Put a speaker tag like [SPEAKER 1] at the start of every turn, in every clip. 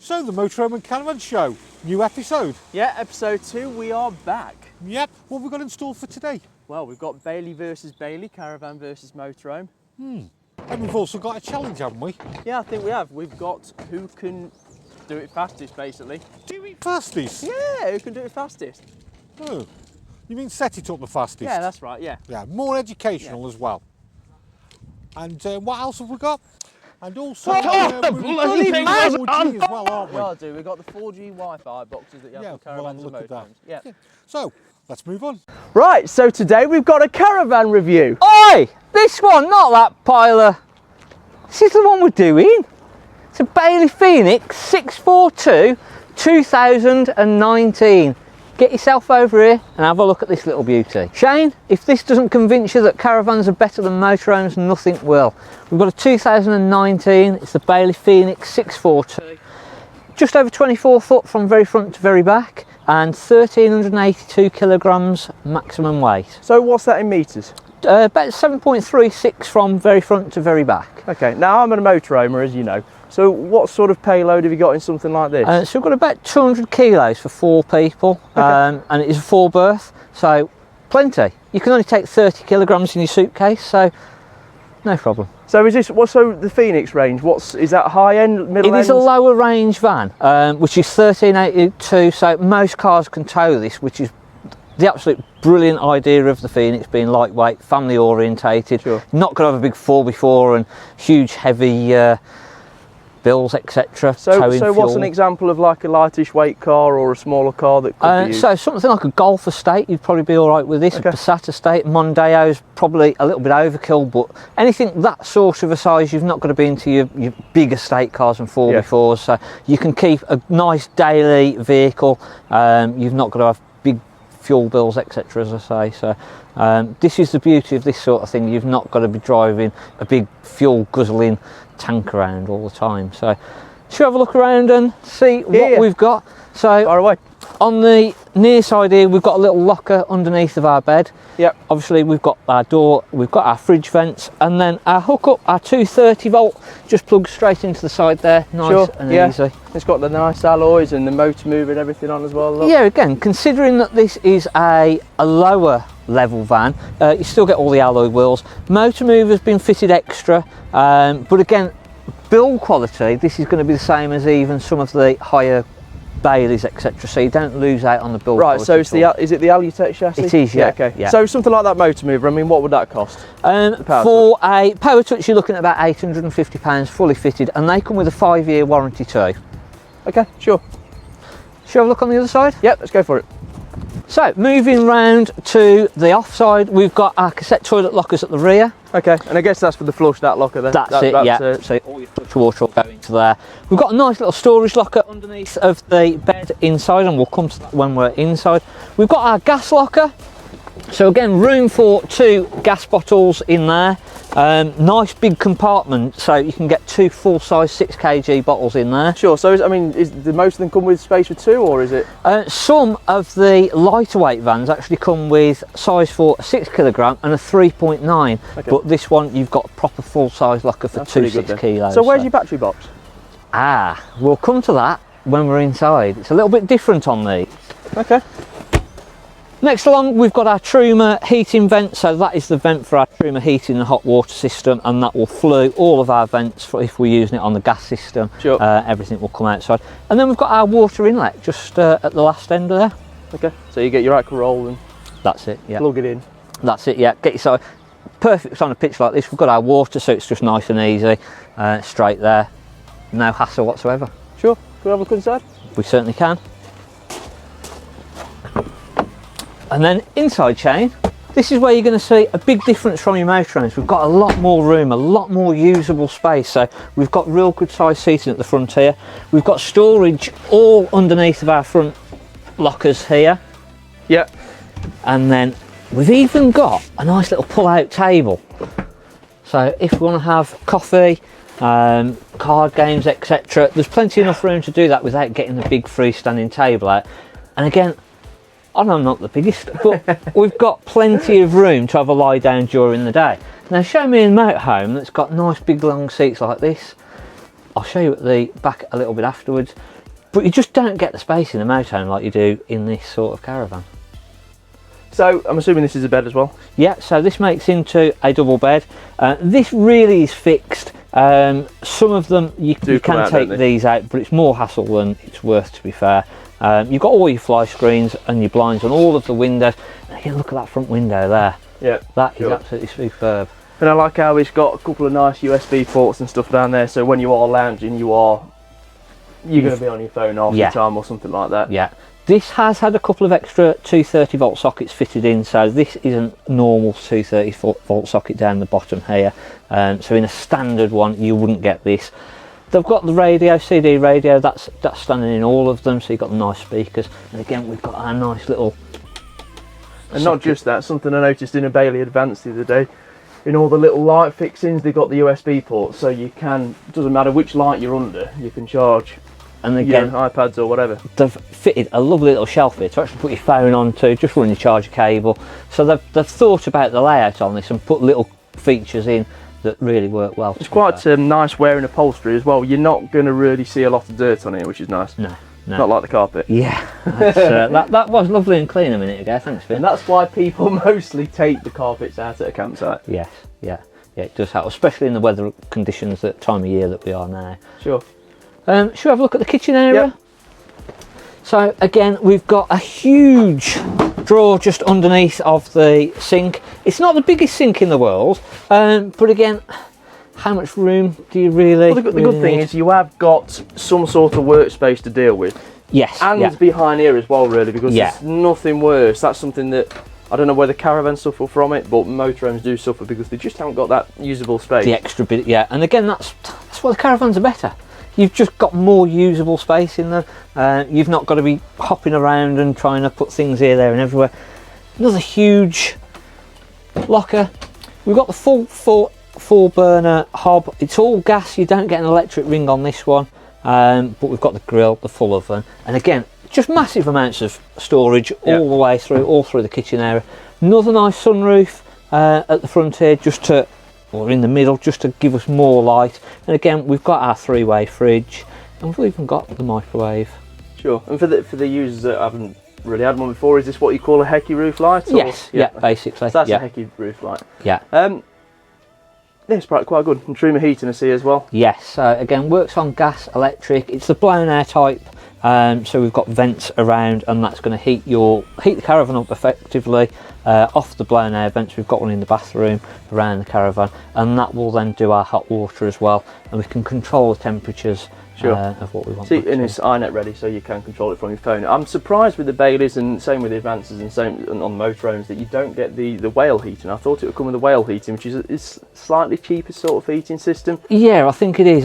[SPEAKER 1] So, the Motorhome and Caravan Show, new episode.
[SPEAKER 2] Yeah, episode 2, we are back.
[SPEAKER 1] Yep, what have we got in store for today?
[SPEAKER 2] Well, we've got Bailey versus Bailey, Caravan versus Motorhome.
[SPEAKER 1] And we've also got a challenge, haven't we?
[SPEAKER 2] Yeah, I think we have. We've got who can do it fastest, basically.
[SPEAKER 1] Do it fastest?
[SPEAKER 2] Yeah, who can do it fastest.
[SPEAKER 1] Oh, you mean set it up the fastest?
[SPEAKER 2] Yeah, that's right, yeah.
[SPEAKER 1] Yeah, more educational as well. And what else have we got? And also,
[SPEAKER 2] bloody
[SPEAKER 1] thing
[SPEAKER 2] man!
[SPEAKER 1] 4G as well, aren't we?
[SPEAKER 2] Yeah, I do. We've got the 4G Wi-Fi boxes that you have in caravans and motorhomes. Yeah.
[SPEAKER 1] So, let's move on.
[SPEAKER 2] Right, so today we've got a caravan review.
[SPEAKER 3] Oi! This one, not that pile of... This is the one we're doing. It's a Bailey Phoenix 642 2019. Get yourself over here and have a look at this little beauty. Shane, if this doesn't convince you that caravans are better than motorhomes, nothing will. We've got a 2019, it's the Bailey Phoenix 642. Just over 24 foot from very front to very back and 1,382 kilograms maximum weight.
[SPEAKER 2] So what's that in metres?
[SPEAKER 3] About 7.36 from very front to very back.
[SPEAKER 2] Okay, now I'm a motorhomer, as you know. So what sort of payload have you got in something like this?
[SPEAKER 3] So we've got about 200 kilos for 4 people, and it is a 4 berth, so plenty. You can only take 30 kilograms in your suitcase, so no problem.
[SPEAKER 2] So is this, so the Phoenix range, is that high end, middle end?
[SPEAKER 3] It is a lower range van, which is 1382, so most cars can tow this, which is the absolute brilliant idea of the Phoenix, being lightweight, family orientated.
[SPEAKER 2] Sure.
[SPEAKER 3] Not going to have a big 4x4 and huge heavy bills, etc.
[SPEAKER 2] So what's an example of like a lightish weight car or a smaller car that could be used?
[SPEAKER 3] So something like a Golf Estate, you'd probably be all right with this.
[SPEAKER 2] Okay.
[SPEAKER 3] A Passat Estate, Mondeo's probably a little bit overkill, but anything that sort of a size, you've not got to be into your big estate cars and 4x4s. So you can keep a nice daily vehicle. You've not got to have big fuel bills, etc. as I say. So this is the beauty of this sort of thing. You've not got to be driving a big fuel guzzling tank around all the time. So should we have a look around and see what we've got? So
[SPEAKER 2] far away.
[SPEAKER 3] On the near side here, we've got a little locker underneath of our bed.
[SPEAKER 2] Yep.
[SPEAKER 3] Obviously we've got our door, we've got our fridge vents, and then our hookup, our 230 volt, just plugs straight into the side there, nice and easy.
[SPEAKER 2] It's got the nice alloys and the motor mover and everything on as well. Look.
[SPEAKER 3] Yeah, again, considering that this is a lower level van, you still get all the alloy wheels. Motor mover's been fitted extra, but again, build quality, this is going to be the same as even some of the higher Baileys, etc. So you don't lose out on the build quality.
[SPEAKER 2] Right, so it's is it the Alutech chassis?
[SPEAKER 3] It is, yeah.
[SPEAKER 2] Okay.
[SPEAKER 3] Yeah.
[SPEAKER 2] So something like that motor mover, I mean, what would that cost?
[SPEAKER 3] For a Power Touch, you're looking at about £850 fully fitted, and they come with a 5-year warranty too.
[SPEAKER 2] Okay, sure.
[SPEAKER 3] Shall we have a look on the other side?
[SPEAKER 2] Yep, let's go for it.
[SPEAKER 3] So moving round to the off side, we've got our cassette toilet lockers at the rear.
[SPEAKER 2] Okay, and I guess that's for the flush, that locker there.
[SPEAKER 3] That's it, yeah. So all your flush water will go into there. We've got a nice little storage locker underneath of the bed inside, and we'll come to that when we're inside. We've got our gas locker. So again, room for 2 gas bottles in there. Nice big compartment, so you can get 2 full-size 6 kg bottles in there.
[SPEAKER 2] Sure. So do most of them come with space for 2, or is it?
[SPEAKER 3] Some of the lighter weight vans actually come with size for a 6 kilogram and a 3.9.
[SPEAKER 2] Okay.
[SPEAKER 3] But this one, you've got a proper full-size locker for 2 6 kilos.
[SPEAKER 2] So where's your battery box?
[SPEAKER 3] We'll come to that when we're inside. It's a little bit different on these.
[SPEAKER 2] Okay.
[SPEAKER 3] Next along, we've got our Truma heating vent. So that is the vent for our Truma heating and hot water system, and that will flow all of our vents if we're using it on the gas system.
[SPEAKER 2] Sure.
[SPEAKER 3] Everything will come outside. And then we've got our water inlet just at the last end there.
[SPEAKER 2] Okay. So you get your aqua roll and
[SPEAKER 3] that's it, yeah.
[SPEAKER 2] Plug it in.
[SPEAKER 3] That's it, yeah. Get yourself perfect on a pitch like this. We've got our water, so it's just nice and easy, straight there. No hassle whatsoever.
[SPEAKER 2] Sure. Can we have a look inside?
[SPEAKER 3] We certainly can. And then inside, Shane, this is where you're going to see a big difference from your motorhomes. We've got a lot more room, a lot more usable space. So we've got real good size seating at the front here. We've got storage all underneath of our front lockers here.
[SPEAKER 2] Yeah.
[SPEAKER 3] And then we've even got a nice little pull-out table. So if we want to have coffee, card games, etc., there's plenty enough room to do that without getting the big freestanding table out. And again, I know I'm not the biggest, but we've got plenty of room to have a lie down during the day. Now show me a motorhome that's got nice big long seats like this. I'll show you at the back a little bit afterwards. but you just don't get the space in the motorhome like you do in this sort of caravan.
[SPEAKER 2] So I'm assuming this is a bed as well?
[SPEAKER 3] Yeah, so this makes into a double bed. This really is fixed. Some of them you can take these out, but it's more hassle than it's worth, to be fair. You've got all your fly screens and your blinds on all of the windows. And again, look at that front window there.
[SPEAKER 2] Yeah,
[SPEAKER 3] that is absolutely superb.
[SPEAKER 2] And I like how it's got a couple of nice USB ports and stuff down there, so when you are lounging, you're going to be on your phone half the time or something like that.
[SPEAKER 3] Yeah. This has had a couple of extra 230 volt sockets fitted in, so this isn't normal 230 volt socket down the bottom here. So in a standard one, you wouldn't get this. They've got the radio, CD radio, that's standing in all of them, so you've got the nice speakers. And again, we've got our nice little...
[SPEAKER 2] And not just that, something I noticed in a Bailey Advance the other day, in all the little light fixings, they've got the USB ports, so you can, doesn't matter which light you're under, you can charge
[SPEAKER 3] and again,
[SPEAKER 2] your iPads or whatever.
[SPEAKER 3] They've fitted a lovely little shelf here to actually put your phone onto, just run your charger cable. So they've thought about the layout on this and put little features in that really work well.
[SPEAKER 2] It's quite nice wearing upholstery as well. You're not going to really see a lot of dirt on it, which is nice.
[SPEAKER 3] No.
[SPEAKER 2] Not like the carpet.
[SPEAKER 3] Yeah, that was lovely and clean a minute ago, thanks Finn.
[SPEAKER 2] And that's why people mostly take the carpets out at a campsite.
[SPEAKER 3] Yes, yeah, it does help, especially in the weather conditions, that time of year that we are now.
[SPEAKER 2] Sure.
[SPEAKER 3] Should we have a look at the kitchen area? Yep. So again, we've got a huge drawer just underneath of the sink. It's not the biggest sink in the world, but again, how much room do you really
[SPEAKER 2] Well, the good thing is you have got some sort of workspace to deal with.
[SPEAKER 3] Yes.
[SPEAKER 2] And behind here as well, really, because there's nothing worse. That's something that, I don't know whether caravans suffer from it, but motorhomes do suffer because they just haven't got that usable space.
[SPEAKER 3] The extra bit, yeah. And again, that's why the caravans are better. You've just got more usable space in them. You've not got to be hopping around and trying to put things here, there and everywhere. Another huge locker. We've got the full 4 burner hob. It's all gas, you don't get an electric ring on this one, but we've got the grill, the full oven, and again, just massive amounts of storage all the way through, all through the kitchen area. Another nice sunroof at the front here, or in the middle, just to give us more light. And again, we've got our 3-way fridge, and we've even got the microwave.
[SPEAKER 2] Sure. And for the users that haven't really had one before, is this what you call a Hecky roof light? Or?
[SPEAKER 3] Yes, yeah, basically.
[SPEAKER 2] So that's a Hecky roof light.
[SPEAKER 3] Yeah.
[SPEAKER 2] It's quite good. And Truma heating I see as well.
[SPEAKER 3] Yes, so again, works on gas, electric. It's the blown air type, so we've got vents around, and that's going to heat the caravan up effectively off the blown air vents. We've got one in the bathroom around the caravan, and that will then do our hot water as well, and we can control the temperatures of what we want.
[SPEAKER 2] See, and it's iNet ready, so you can control it from your phone. I'm surprised with the Baileys, and same with the Advances, and same on the motorhomes, that you don't get the whale heating. I thought it would come with the whale heating, which is slightly cheaper sort of heating system.
[SPEAKER 3] Yeah, I think it is.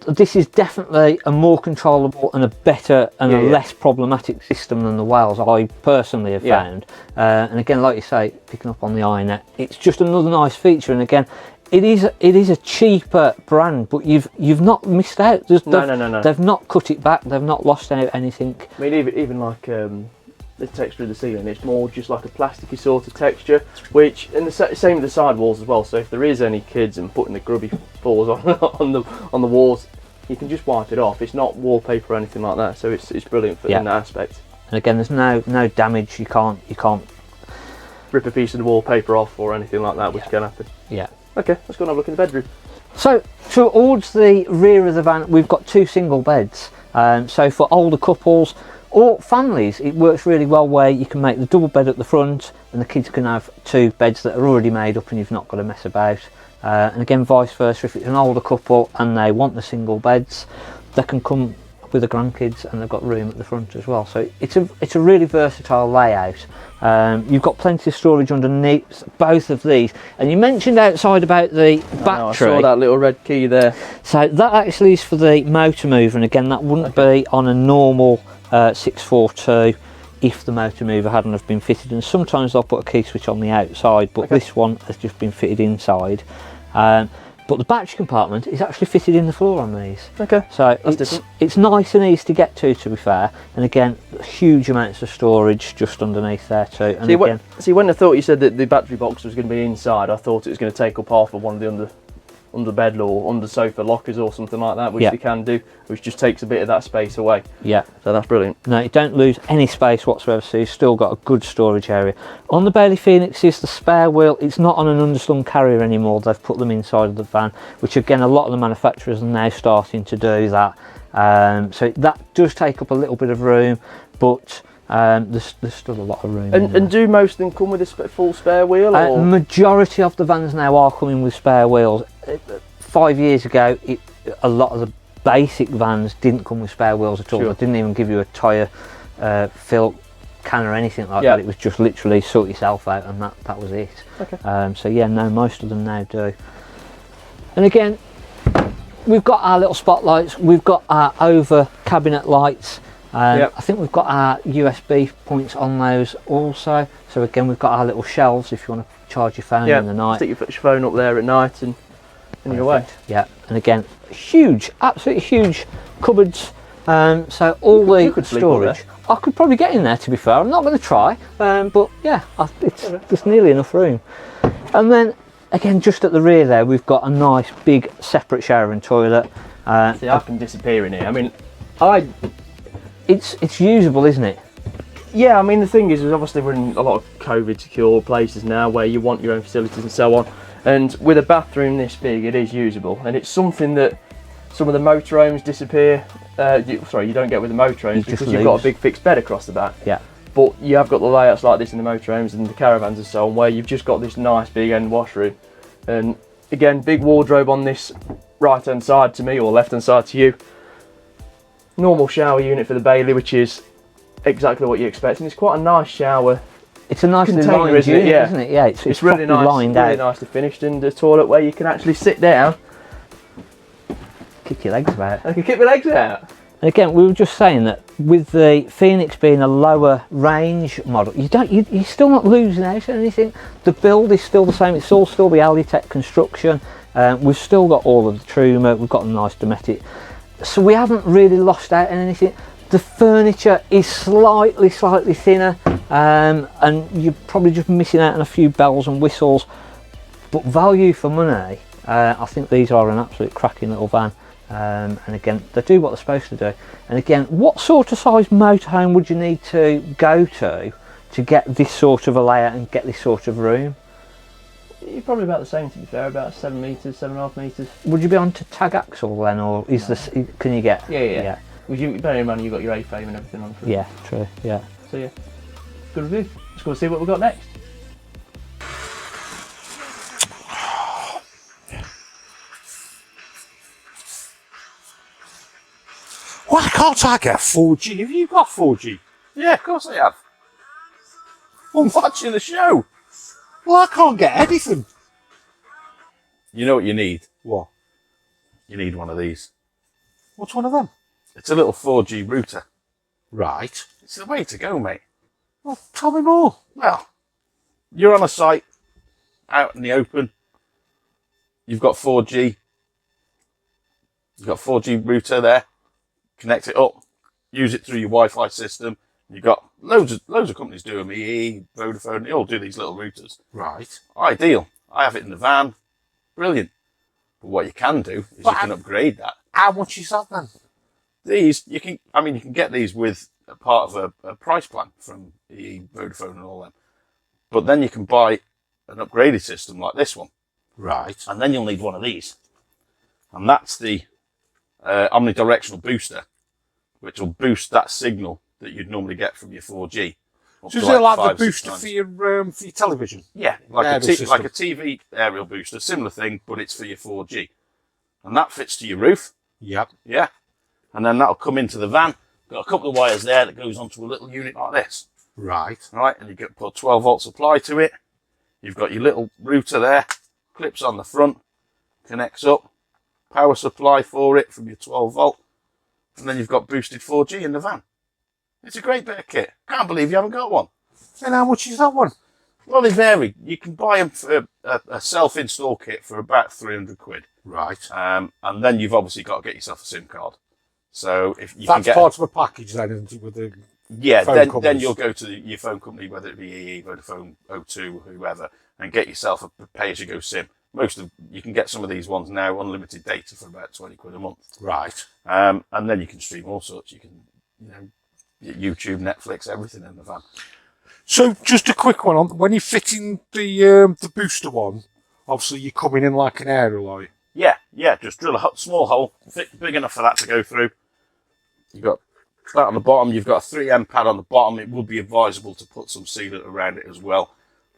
[SPEAKER 3] This is definitely a more controllable and a better and a less problematic system than the whales I personally have found. And again, like you say, picking up on the iNet, it's just another nice feature. And again, it is a cheaper brand, but you've not missed out.
[SPEAKER 2] No.
[SPEAKER 3] They've not cut it back. They've not lost out anything.
[SPEAKER 2] I mean, even like the texture of the ceiling, it's more just like a plasticky sort of texture, which, and the same with the side walls as well. So if there is any kids and putting the grubby falls on the walls, you can just wipe it off. It's not wallpaper or anything like that. So it's brilliant in that aspect.
[SPEAKER 3] And again, there's no damage. You can't
[SPEAKER 2] rip a piece of the wallpaper off or anything like that, which can happen.
[SPEAKER 3] Yeah.
[SPEAKER 2] Okay, let's go and have a look in the bedroom.
[SPEAKER 3] So towards the rear of the van, we've got 2 single beds. So for older couples or families, it works really well where you can make the double bed at the front, and the kids can have 2 beds that are already made up, and you've not got to mess about. And again, vice versa, if it's an older couple and they want the single beds, they can come with the grandkids, and they've got room at the front as well. So it's a really versatile layout. You've got plenty of storage underneath both of these, and you mentioned outside about the battery.
[SPEAKER 2] I saw that little red key there.
[SPEAKER 3] So that actually is for the motor mover, and again, that wouldn't be on a normal 642 if the motor mover hadn't have been fitted. And sometimes they'll put a key switch on the outside, but this one has just been fitted inside. But the battery compartment is actually fitted in the floor on these.
[SPEAKER 2] Okay,
[SPEAKER 3] so it's nice and easy to get to be fair. And again, huge amounts of storage just underneath there too. And
[SPEAKER 2] see, when I thought you said that the battery box was going to be inside, I thought it was going to take up half of one of the under bed or under sofa lockers or something like that, which
[SPEAKER 3] Yeah.
[SPEAKER 2] they can do, which just takes a bit of that space away.
[SPEAKER 3] Yeah.
[SPEAKER 2] So that's brilliant.
[SPEAKER 3] No, you don't lose any space whatsoever, so you've still got a good storage area. On the Bailey Phoenixes, the spare wheel, it's not on an underslung carrier anymore. They've put them inside of the van, which again, a lot of the manufacturers are now starting to do that. So that does take up a little bit of room, but there's still a lot of room.
[SPEAKER 2] And do most of them come with a full spare wheel? Or?
[SPEAKER 3] Majority of the vans now are coming with spare wheels. 5 years ago, a lot of the basic vans didn't come with spare wheels at all.
[SPEAKER 2] Sure.
[SPEAKER 3] They didn't even give you a tyre fill can or anything like that. It was just literally sort yourself out, and that was it.
[SPEAKER 2] Okay.
[SPEAKER 3] So yeah, no, most of them now do. And again, we've got our little spotlights, we've got our over cabinet lights. I think we've got our USB points on those also. So again, we've got our little shelves if you want to charge your phone in the night.
[SPEAKER 2] Stick your phone up there at night and you're away.
[SPEAKER 3] Yeah, and again, huge, absolutely huge cupboards. So all the storage. I could probably get in there, to be fair. I'm not going to try, but yeah, there's nearly enough room. And then again, just at the rear there, we've got a nice big separate shower and toilet.
[SPEAKER 2] See, I can disappear in here. I mean,
[SPEAKER 3] it's usable, isn't it?
[SPEAKER 2] Yeah, I mean, the thing is obviously we're in a lot of COVID secure places now where you want your own facilities and so on. And with a bathroom this big, it is usable, and it's something that some of the motorhomes disappear. You don't get with the motorhomes because you've got a big fixed bed across the back.
[SPEAKER 3] Yeah.
[SPEAKER 2] But you have got the layouts like this in the motorhomes and the caravans and so on, where you've just got this nice big end washroom, and again, big wardrobe on this right hand side to me or left hand side to you. Normal shower unit for the Bailey, which is exactly what you expect, and it's quite a nice shower.
[SPEAKER 3] It's a nice
[SPEAKER 2] container,
[SPEAKER 3] lined
[SPEAKER 2] isn't
[SPEAKER 3] unit,
[SPEAKER 2] it? Yeah.
[SPEAKER 3] isn't it? Yeah, it's
[SPEAKER 2] really nice,
[SPEAKER 3] lined
[SPEAKER 2] really
[SPEAKER 3] out.
[SPEAKER 2] nicely finished, and a toilet where you can actually sit down.
[SPEAKER 3] Kick your legs about.
[SPEAKER 2] I can kick my legs out.
[SPEAKER 3] And again, we were just saying that with the Phoenix being a lower range model, you're still not losing out on anything. The build is still the same. It's all still the Alitech construction. We've still got all of the Truma. We've got a nice Dometic. So we haven't really lost out on anything. The furniture is slightly thinner, and you're probably just missing out on a few bells and whistles. But value for money, I think these are an absolute cracking little van. And again, they do what they're supposed to do. And again, what sort of size motorhome would you need to go to get this sort of a layout and get this sort of room?
[SPEAKER 2] You're probably about the same, to be fair, about 7 metres, 7.5 metres.
[SPEAKER 3] Would you be on to tag axle then, or is this? Can you get?
[SPEAKER 2] Yeah. Would you bear in mind you've got your A-frame and everything on?
[SPEAKER 3] Yeah, true. Yeah.
[SPEAKER 2] So yeah, good review. Let's go and see what we've got next.
[SPEAKER 1] Why can't I get 4G? Have you got 4G?
[SPEAKER 4] Yeah, of course I have. I'm watching the show.
[SPEAKER 1] Well, I can't get anything.
[SPEAKER 4] You know what you need?
[SPEAKER 1] What?
[SPEAKER 4] You need one of these.
[SPEAKER 1] What's one of them?
[SPEAKER 4] It's a little 4G router.
[SPEAKER 1] Right.
[SPEAKER 4] It's the way to go, mate.
[SPEAKER 1] Well, tell me more.
[SPEAKER 4] Well, you're on a site, out in the open. You've got 4G. You've got 4G router there. Connect it up. Use it through your Wi-Fi system. You've got loads of companies do them. EE, Vodafone, they all do these little routers.
[SPEAKER 1] Right.
[SPEAKER 4] Ideal. I have it in the van. Brilliant. But what you can do is you can upgrade that.
[SPEAKER 1] How much is that then?
[SPEAKER 4] These, you can get these with a part of a price plan from EE, Vodafone and all them. But then you can buy an upgraded system like this one.
[SPEAKER 1] Right.
[SPEAKER 4] And then you'll need one of these. And that's the omnidirectional booster, which will boost that signal that you'd normally get from your 4G.
[SPEAKER 1] So is it like the booster for your television?
[SPEAKER 4] Yeah, like a TV aerial booster, similar thing, but it's for your 4G. And that fits to your roof.
[SPEAKER 1] Yep.
[SPEAKER 4] Yeah. And then that'll come into the van. Got a couple of wires there that goes onto a little unit like this.
[SPEAKER 1] Right.
[SPEAKER 4] Right, and you get put a 12 volt supply to it. You've got your little router there, clips on the front, connects up, power supply for it from your 12 volt. And then you've got boosted 4G in the van. It's a great bit of kit. Can't believe you haven't got one.
[SPEAKER 1] And how much is that one?
[SPEAKER 4] Well, they vary. You can buy them for a self-install kit for about 300 quid.
[SPEAKER 1] Right.
[SPEAKER 4] And then you've obviously got to get yourself a SIM card. So if you
[SPEAKER 1] That's
[SPEAKER 4] can get
[SPEAKER 1] part of a package then, isn't it, with the
[SPEAKER 4] then
[SPEAKER 1] companies?
[SPEAKER 4] you'll go to your phone company, whether it be EE, Vodafone, O2, whoever, and get yourself a pay-as-you-go SIM, you can get some of these ones now, unlimited data for about 20 quid a month.
[SPEAKER 1] Right.
[SPEAKER 4] And then you can stream all sorts. You can, YouTube, Netflix, everything in the van.
[SPEAKER 1] So just a quick one on when you're fitting the booster one. Obviously, you're coming in like an aerial, are you?
[SPEAKER 4] Yeah. Just drill a small hole, big enough for that to go through. You've got that on the bottom. You've got a 3M pad on the bottom. It would be advisable to put some sealant around it as well.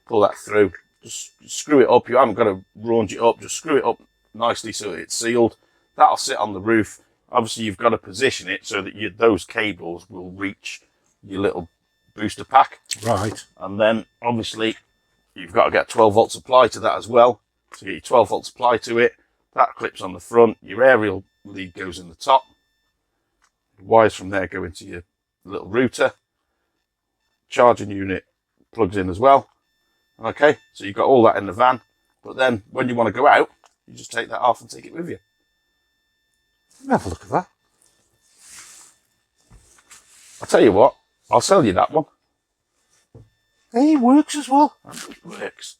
[SPEAKER 4] Pull that through. Just screw it up. You haven't got to raunge it up. Just screw it up nicely so it's sealed. That'll sit on the roof. Obviously, you've got to position it so that those cables will reach your little booster pack.
[SPEAKER 1] Right.
[SPEAKER 4] And then, obviously, you've got to get 12-volt supply to that as well. So you get your 12-volt supply to it. That clips on the front. Your aerial lead goes in the top. The wires from there go into your little router. Charging unit plugs in as well. Okay, so you've got all that in the van. But then, when you want to go out, you just take that off and take it with you.
[SPEAKER 1] Have a look at that.
[SPEAKER 4] I'll tell you what, I'll sell you that one.
[SPEAKER 1] Hey, it works as well.
[SPEAKER 4] It works.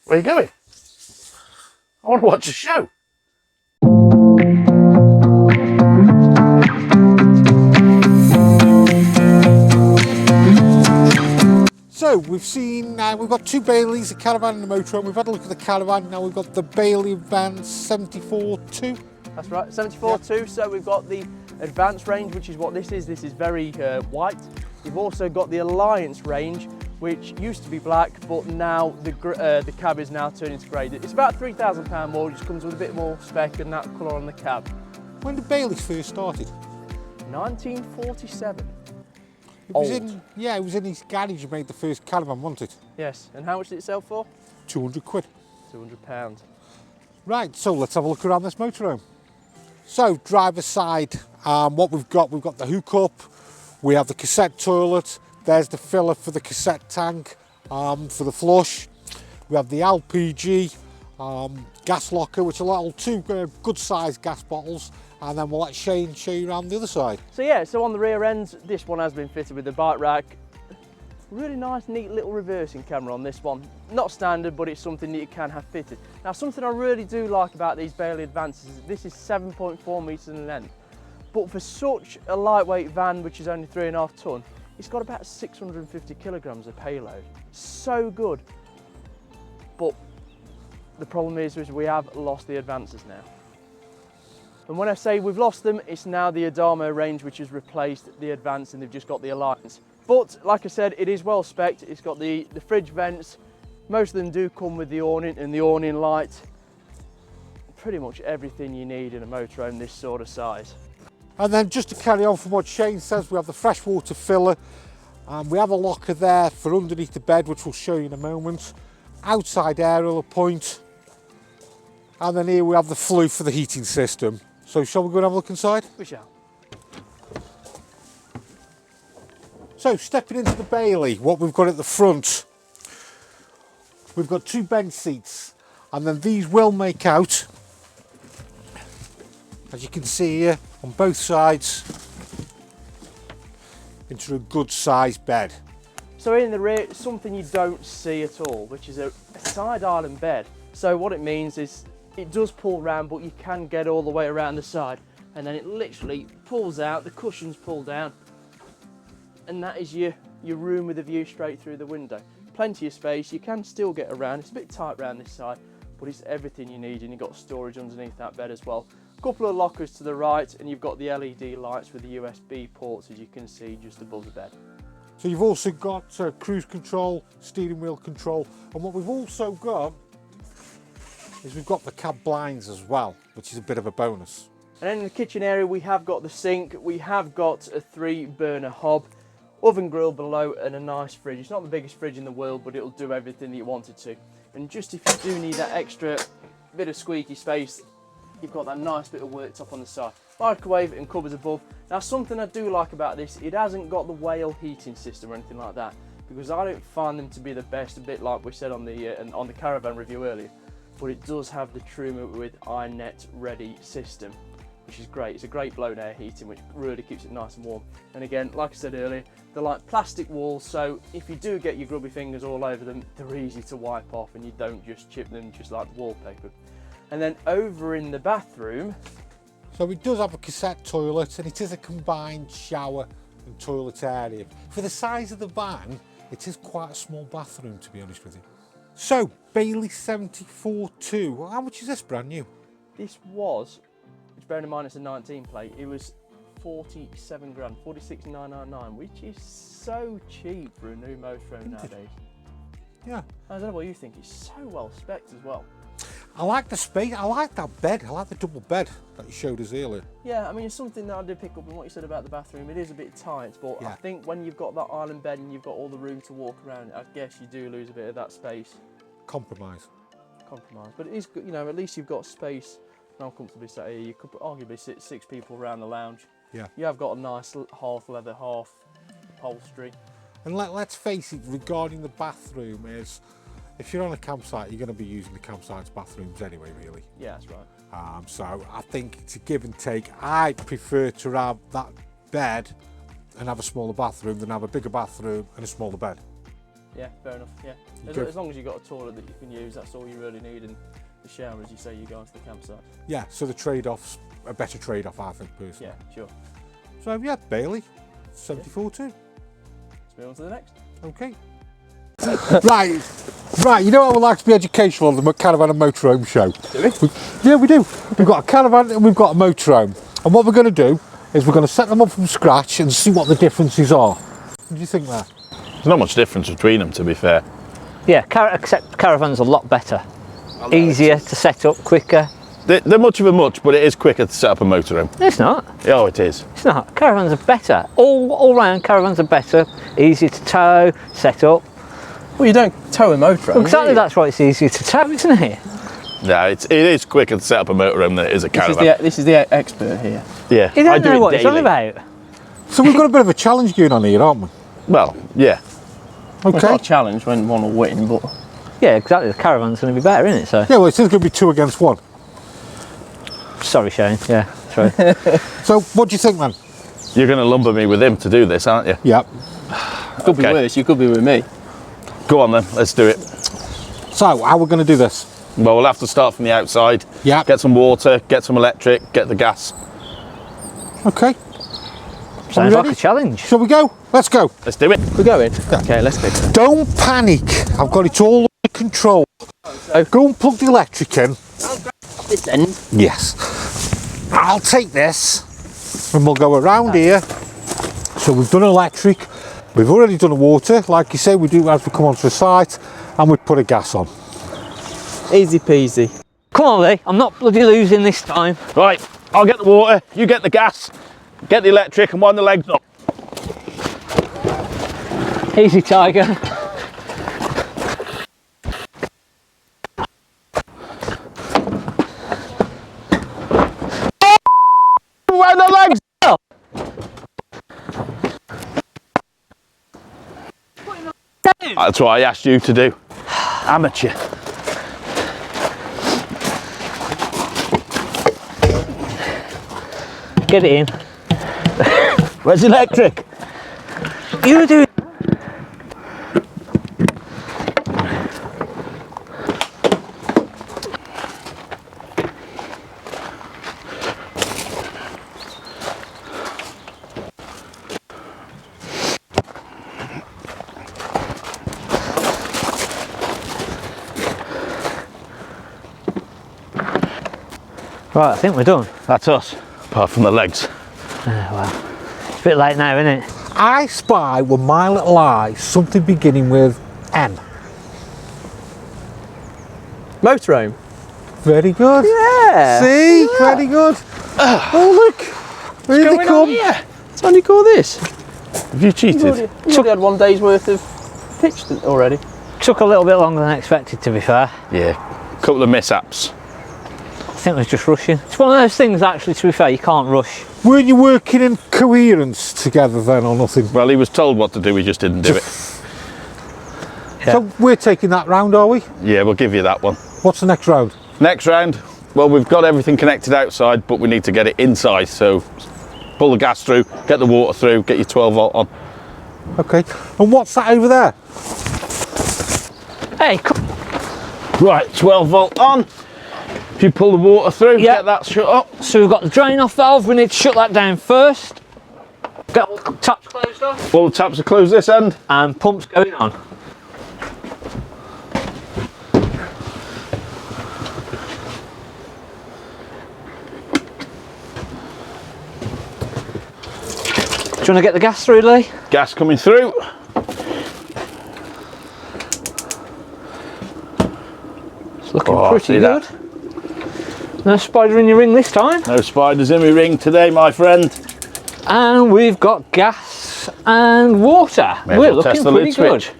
[SPEAKER 4] Where are you going? I want to watch a show.
[SPEAKER 1] So we've seen, we've got two Baileys, a Caravan and a Motorhome. We've had a look at the Caravan. Now we've got the Bailey van 74.2.
[SPEAKER 2] That's right, 74.2. So we've got the Advanced range, which is what this is. This is very white. You've also got the Alliance range, which used to be black, but now the cab is now turning to grey. It's about £3,000 more. It just comes with a bit more spec and that colour on the cab.
[SPEAKER 1] When did Baileys first started?
[SPEAKER 2] 1947.
[SPEAKER 1] It was it was in his garage you made the first Caravan, wasn't it?
[SPEAKER 2] Yes, and how much did it sell for?
[SPEAKER 1] 200 quid.
[SPEAKER 2] £200.
[SPEAKER 1] Right, so let's have a look around this motorhome. So, driver's side, what we've got the hookup, we have the cassette toilet, there's the filler for the cassette tank, for the flush. We have the LPG gas locker, which are two good sized gas bottles, and then we'll let Shane show you around the other side.
[SPEAKER 2] So yeah, so on the rear end, this one has been fitted with the bike rack. Really nice, neat little reversing camera on this one. Not standard, but it's something that you can have fitted. Now, something I really do like about these Bailey Advances is this is 7.4 metres in length. But for such a lightweight van, which is only 3.5 tonne, it's got about 650 kilograms of payload. So good. But the problem is we have lost the Advances now. And when I say we've lost them, it's now the Adamo range which has replaced the Advance, and they've just got the Alliance. But like I said, it is well spec'd. It's got the fridge vents. Most of them do come with the awning and the awning light. Pretty much everything you need in a motorhome this sort of size.
[SPEAKER 1] And then just to carry on from what Shane says, we have the freshwater filler. We have a locker there for underneath the bed, which we'll show you in a moment. Outside aerial point. And then here we have the flue for the heating system. So shall we go and have a look inside?
[SPEAKER 2] We shall.
[SPEAKER 1] So stepping into the Bailey, what we've got at the front, we've got two bench seats, and then these will make out, as you can see here, on both sides, into a good sized bed.
[SPEAKER 2] So in the rear, something you don't see at all, which is a side island bed. So what it means is it does pull round, but you can get all the way around the side, and then it literally pulls out, the cushions pull down, and that is your room with a view straight through the window. Plenty of space, you can still get around. It's a bit tight around this side, but it's everything you need, and you've got storage underneath that bed as well. A couple of lockers to the right, and you've got the LED lights with the USB ports, as you can see, just above the bed.
[SPEAKER 1] So you've also got cruise control, steering wheel control, and what we've also got is we've got the cab blinds as well, which is a bit of a bonus.
[SPEAKER 2] And then in the kitchen area, we have got the sink, we have got a 3-burner hob, oven grill below, and a nice fridge. It's not the biggest fridge in the world, but it'll do everything that you want it to. And just if you do need that extra bit of squeaky space, you've got that nice bit of worktop on the side. Microwave and cupboards above. Now, something I do like about this, it hasn't got the whale heating system or anything like that, because I don't find them to be the best, a bit like we said on the Caravan review earlier. But it does have the Truma with iNet ready system. which is great. It's a great blown air heating, which really keeps it nice and warm. And again, like I said earlier, they're like plastic walls, so if you do get your grubby fingers all over them, they're easy to wipe off and you don't just chip them just like the wallpaper. And then over in the bathroom,
[SPEAKER 1] so it does have a cassette toilet, and it is a combined shower and toilet area. For the size of the van, it is quite a small bathroom, to be honest with you. So, Bailey 74.2, how much is this brand new?
[SPEAKER 2] this was, which bearing in mind it's a 19 plate, it was 47 grand, 46,999, which is so cheap for a new motorhome nowadays.
[SPEAKER 1] Yeah.
[SPEAKER 2] I don't know what you think, it's so well spec'd as well.
[SPEAKER 1] I like the space, I like that bed, I like the double bed that you showed us earlier.
[SPEAKER 2] Yeah, I mean, it's something that I did pick up in what you said about the bathroom. It is a bit tight, but
[SPEAKER 1] yeah.
[SPEAKER 2] I think when you've got that island bed and you've got all the room to walk around, I guess you do lose a bit of that space.
[SPEAKER 1] Compromise.
[SPEAKER 2] But it is good, you know, at least you've got space. And I'm comfortably sat here. You could arguably sit 6 people around the lounge.
[SPEAKER 1] Yeah.
[SPEAKER 2] You have got a nice half leather, half upholstery.
[SPEAKER 1] And let's face it, regarding the bathroom is, if you're on a campsite, you're going to be using the campsite's bathrooms anyway, really.
[SPEAKER 2] Yeah, that's right.
[SPEAKER 1] So I think it's a give and take. I prefer to have that bed and have a smaller bathroom than have a bigger bathroom and a smaller bed.
[SPEAKER 2] Yeah, fair enough, yeah. As long as you've got a toilet that you can use, that's all you really need. And the shower, as you say, you go into the campsite.
[SPEAKER 1] Yeah, so the trade-off's a better trade-off, I think, personally.
[SPEAKER 2] Yeah, sure.
[SPEAKER 1] So yeah, Bailey, 74 too.
[SPEAKER 2] Let's move on to the next.
[SPEAKER 1] Okay. Right, you know I would like to be educational on the Caravan and Motorhome show.
[SPEAKER 2] Do we?
[SPEAKER 1] Yeah, we do. We've got a caravan and we've got a motorhome. And what we're going to do is we're going to set them up from scratch and see what the differences are. What do you think there?
[SPEAKER 4] There's not much difference between them, to be fair.
[SPEAKER 3] Yeah, except Caravan's a lot better. Easier to set up, quicker.
[SPEAKER 4] They're much of a much, but it is quicker to set up a motorhome.
[SPEAKER 3] It's not.
[SPEAKER 4] Oh, it is.
[SPEAKER 3] It's not. Caravans are better. All round, Caravans are better. Easier to tow, set up.
[SPEAKER 2] Well, you don't tow a motorhome.
[SPEAKER 3] Well, exactly, that's why it's easier to tow, isn't it?
[SPEAKER 4] No, it is quicker to set up a motorhome than it is a caravan.
[SPEAKER 2] This is the expert here.
[SPEAKER 4] Yeah,
[SPEAKER 3] You
[SPEAKER 4] I
[SPEAKER 3] don't
[SPEAKER 4] do
[SPEAKER 3] know
[SPEAKER 4] it
[SPEAKER 3] what it's
[SPEAKER 4] daily.
[SPEAKER 3] all about.
[SPEAKER 1] So we've got a bit of a challenge going on here, aren't we?
[SPEAKER 4] Well, yeah.
[SPEAKER 2] Well, it's
[SPEAKER 1] Okay.
[SPEAKER 2] not a challenge when one will win, but
[SPEAKER 3] Yeah, exactly. The Caravan's going to be better, isn't it? So.
[SPEAKER 1] Yeah, well, it's going to be 2 against 1.
[SPEAKER 3] Sorry, Shane. Yeah, sorry.
[SPEAKER 1] So what do you think, man?
[SPEAKER 4] You're going to lumber me with him to do this, aren't you?
[SPEAKER 1] Yep.
[SPEAKER 2] could be worse. You could be with me.
[SPEAKER 4] Go on then, let's do it.
[SPEAKER 1] So how are we going to do this?
[SPEAKER 4] Well, we'll have to start from the outside.
[SPEAKER 1] Yep.
[SPEAKER 4] Get some water, get some electric, get the gas.
[SPEAKER 1] Okay.
[SPEAKER 3] Sounds like
[SPEAKER 1] ready?
[SPEAKER 3] a challenge.
[SPEAKER 1] Shall we go? Let's go.
[SPEAKER 4] Let's do it.
[SPEAKER 2] We're going. Okay, let's go.
[SPEAKER 1] Don't panic. I've got it all under control. Go and plug the electric in.
[SPEAKER 2] This end.
[SPEAKER 1] Yes. I'll take this and we'll go around here. So we've done electric. We've already done water. Like you say, we do as we come onto the site, and we put a gas on.
[SPEAKER 2] Easy peasy.
[SPEAKER 3] Come on, Lee. I'm not bloody losing this time.
[SPEAKER 4] Right, I'll get the water, you get the gas, get the electric and wind the legs up.
[SPEAKER 3] Easy, Tiger.
[SPEAKER 4] Wind the legs up! That's what I asked you to do. Amateur.
[SPEAKER 3] Get it in.
[SPEAKER 4] Where's the electric?
[SPEAKER 3] You do it. Right, I think we're done.
[SPEAKER 4] That's us, apart from the legs.
[SPEAKER 3] It's a bit late now, isn't it?
[SPEAKER 1] I spy with my little eye something beginning with M.
[SPEAKER 2] Motorhome.
[SPEAKER 1] Very good.
[SPEAKER 2] Yeah.
[SPEAKER 1] See? Very good. Oh, look. Here they come.
[SPEAKER 2] Yeah. What do you call this?
[SPEAKER 4] Have you cheated?
[SPEAKER 2] You already had 1 day's worth of pitch already.
[SPEAKER 3] Took a little bit longer than expected, to be fair.
[SPEAKER 4] Yeah, couple of mishaps.
[SPEAKER 3] I think it was just rushing. It's one of those things, actually, to be fair, you can't rush.
[SPEAKER 1] Weren't you working in coherence together then or nothing?
[SPEAKER 4] Well, he was told what to do, he just didn't do it.
[SPEAKER 3] Yeah.
[SPEAKER 1] So we're taking that round, are we?
[SPEAKER 4] Yeah, we'll give you that one.
[SPEAKER 1] What's the next round?
[SPEAKER 4] Next round, Well, we've got everything connected outside, but we need to get it inside. So pull the gas through, get the water through, get your 12 volt on.
[SPEAKER 1] Okay. And what's that over there?
[SPEAKER 3] Hey, come.
[SPEAKER 4] Right, 12 volt on. If you pull the water through,
[SPEAKER 3] Yeah.
[SPEAKER 4] get that shut up.
[SPEAKER 3] So we've got the drain off valve. We need to shut that down first. Get all the taps closed off.
[SPEAKER 4] All the taps are closed this end.
[SPEAKER 3] And pumps going on. Do you want to get the gas through, Lee?
[SPEAKER 4] Gas coming through.
[SPEAKER 3] It's looking
[SPEAKER 4] Oh,
[SPEAKER 3] pretty
[SPEAKER 4] see
[SPEAKER 3] good.
[SPEAKER 4] that?
[SPEAKER 3] No spider in your ring this time.
[SPEAKER 4] No spiders in my ring today, my friend.
[SPEAKER 3] And we've got gas and water.
[SPEAKER 4] May as
[SPEAKER 3] We're
[SPEAKER 4] well
[SPEAKER 3] looking
[SPEAKER 4] test the
[SPEAKER 3] pretty
[SPEAKER 4] lid
[SPEAKER 3] good.
[SPEAKER 4] switch.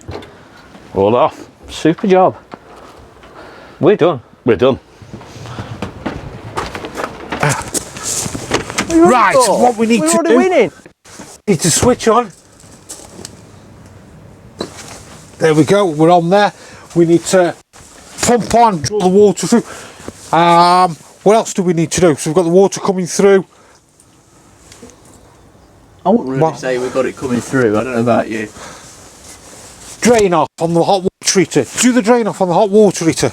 [SPEAKER 4] All off.
[SPEAKER 3] Super job. We're done.
[SPEAKER 4] We're done.
[SPEAKER 1] Right, so what we need
[SPEAKER 2] We're
[SPEAKER 1] to
[SPEAKER 2] already
[SPEAKER 1] do,
[SPEAKER 2] winning.
[SPEAKER 1] need to switch on. There we go, we're on there. We need to pump on, draw the water through. What else do we need to do? So we've got the water coming through.
[SPEAKER 2] I wouldn't really
[SPEAKER 1] What?
[SPEAKER 2] say we've got it coming through. I don't know about you.
[SPEAKER 1] Drain off on the hot water heater. Do the drain off on the hot water heater.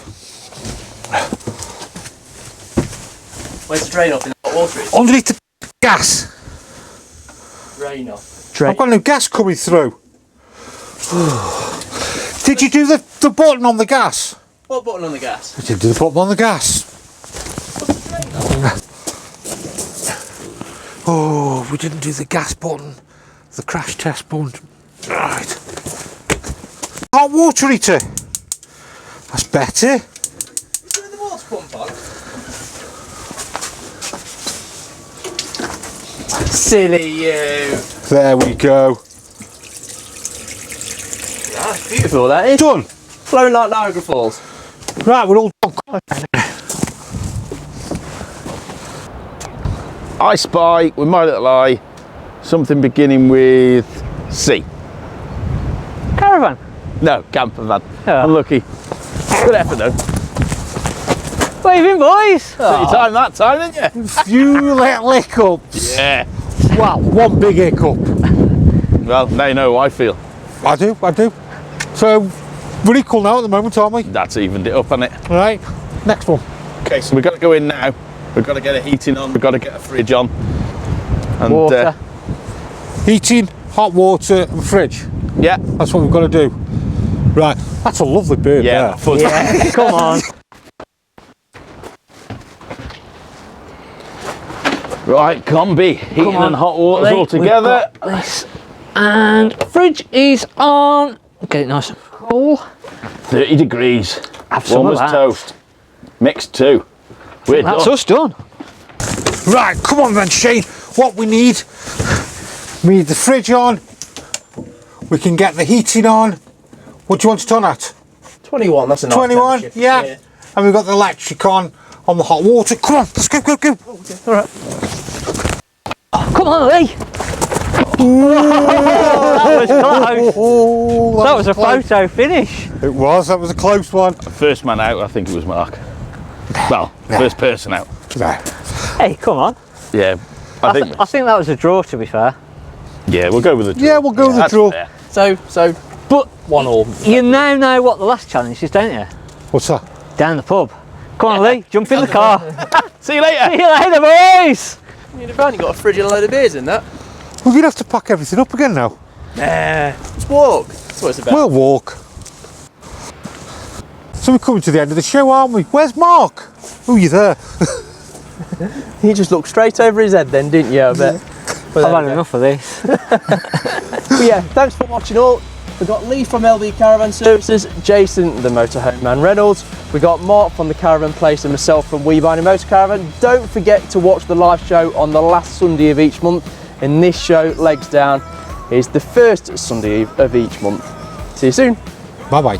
[SPEAKER 2] Where's the drain off in the hot water?
[SPEAKER 1] Underneath the gas.
[SPEAKER 2] Drain off.
[SPEAKER 1] I've got no gas coming through. Did you do the button on the gas?
[SPEAKER 2] What button on the gas?
[SPEAKER 1] I did do the button on the gas. Oh, we didn't do the gas button. The crash test button. Right. Hot water heater. That's better.
[SPEAKER 2] Turn the water pump on. Silly you.
[SPEAKER 1] There we go.
[SPEAKER 2] That's beautiful, that is.
[SPEAKER 1] Done.
[SPEAKER 2] Flowing like Niagara Falls.
[SPEAKER 1] Right, we're all done.
[SPEAKER 4] I spy, with my little eye, something beginning with C.
[SPEAKER 3] Caravan.
[SPEAKER 4] No, camper van.
[SPEAKER 3] Yeah.
[SPEAKER 4] Unlucky. Good effort though.
[SPEAKER 3] Waving, boys.
[SPEAKER 4] Took your time that time, didn't you?
[SPEAKER 1] Few little hiccups.
[SPEAKER 4] Yeah.
[SPEAKER 1] Well, one big hiccup.
[SPEAKER 4] Well, now you know how I feel.
[SPEAKER 1] I do. So, we're equal now at the moment, aren't we?
[SPEAKER 4] That's evened it up, hasn't it?
[SPEAKER 1] Right, next one.
[SPEAKER 4] Okay, so we've got to go in now. We've got to get a heating on. We've got to get a fridge on. And
[SPEAKER 3] Water.
[SPEAKER 1] Heating, hot water and fridge.
[SPEAKER 4] Yeah.
[SPEAKER 1] That's what we've got to do. Right, that's a lovely bird
[SPEAKER 4] Yeah.
[SPEAKER 1] there.
[SPEAKER 4] Fun.
[SPEAKER 3] Yeah, come on.
[SPEAKER 4] Right, combi. Heating
[SPEAKER 3] Come on.
[SPEAKER 4] and hot waters
[SPEAKER 3] Lee,
[SPEAKER 4] all
[SPEAKER 3] we've
[SPEAKER 4] together.
[SPEAKER 3] got this. And fridge is on. Get it nice and cool.
[SPEAKER 4] 30 degrees.
[SPEAKER 3] Have some
[SPEAKER 4] One
[SPEAKER 3] of
[SPEAKER 4] was
[SPEAKER 3] that.
[SPEAKER 4] toast. Mixed two. We're
[SPEAKER 3] That's
[SPEAKER 4] done.
[SPEAKER 3] us done.
[SPEAKER 1] Right, come on then, Shane. What we need the fridge on. We can get the heating on. What do you want it on at?
[SPEAKER 2] 21, that's a nice
[SPEAKER 1] 21,
[SPEAKER 2] temperature.
[SPEAKER 1] yeah. And we've got the electric on the hot water. Come on, let's go.
[SPEAKER 2] Alright.
[SPEAKER 3] Oh, come on, Lee. That was close.
[SPEAKER 1] Oh,
[SPEAKER 3] That was a
[SPEAKER 1] close.
[SPEAKER 3] photo finish.
[SPEAKER 1] It was, that was a close one.
[SPEAKER 4] First man out, I think it was Mark. Well, first person out.
[SPEAKER 1] There.
[SPEAKER 3] Hey, come on.
[SPEAKER 4] Yeah, I think.
[SPEAKER 3] I think that was a draw, to be fair.
[SPEAKER 4] Yeah, we'll go with the draw.
[SPEAKER 1] Yeah, we'll go with the
[SPEAKER 4] That's
[SPEAKER 1] draw.
[SPEAKER 4] fair.
[SPEAKER 2] So,
[SPEAKER 3] But
[SPEAKER 2] 1-1.
[SPEAKER 3] you now know what the last challenge is, don't you?
[SPEAKER 1] What's that?
[SPEAKER 3] Down the pub. Come on, Lee, jump in the car.
[SPEAKER 4] See you later.
[SPEAKER 3] See you later, boys.
[SPEAKER 2] You've only got a fridge and a load of beers in that.
[SPEAKER 1] We're going to have to pack everything up again now.
[SPEAKER 2] Nah, just walk. That's what it's about.
[SPEAKER 1] We'll walk. So we're coming to the end of the show, aren't we? Where's Mark? Oh, you're there.
[SPEAKER 2] He just looked straight over his head then, didn't you, I bet? But
[SPEAKER 3] I've
[SPEAKER 2] there
[SPEAKER 3] had
[SPEAKER 2] we go.
[SPEAKER 3] enough of this.
[SPEAKER 2] But yeah, thanks for watching all. We've got Lee from LB Caravan Services, Jason the Motorhome Man Reynolds, we got Mark from the Caravan Place and myself from We Buy Any Motor Caravan. Don't forget to watch the live show on the last Sunday of each month, and this show, Legs Down, is the first Sunday of each month. See you soon.
[SPEAKER 1] Bye-bye.